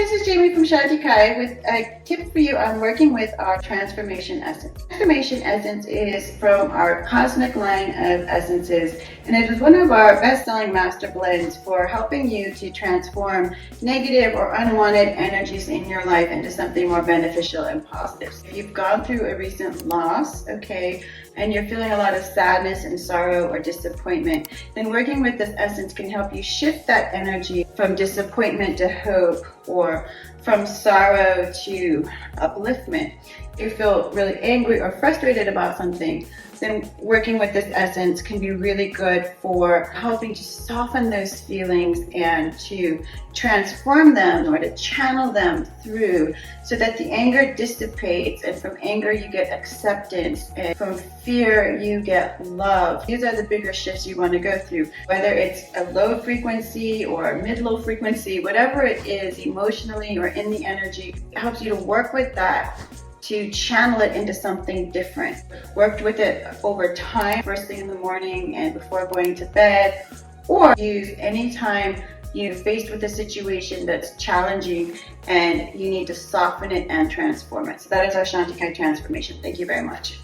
this is Jamie from Shanti Kai with a tip for you on working with our Transformation Essence. Transformation Essence is from our cosmic line of essences, and it is one of our best-selling master blends for helping you to transform negative or unwanted energies in your life into something more beneficial and positive. If you've gone through a recent loss, okay, and you're feeling a lot of sadness and sorrow or disappointment, then working with this essence can help you shift that energy from disappointment to hope, or from sorrow to upliftment. If you feel really angry or frustrated about something, then working with this essence can be really good for helping to soften those feelings and to transform them or to channel them through so that the anger dissipates, and from anger you get acceptance, and from fear you get love. These are the bigger shifts you want to go through, whether it's a low frequency or mid-low frequency, whatever it is emotionally or in the energy. It helps you to work with that to channel it into something different. Worked with it over time, first thing in the morning and before going to bed, or use anytime you're faced with a situation that's challenging and you need to soften it and transform it. So that is our Shanti Kai transformation. Thank you very much.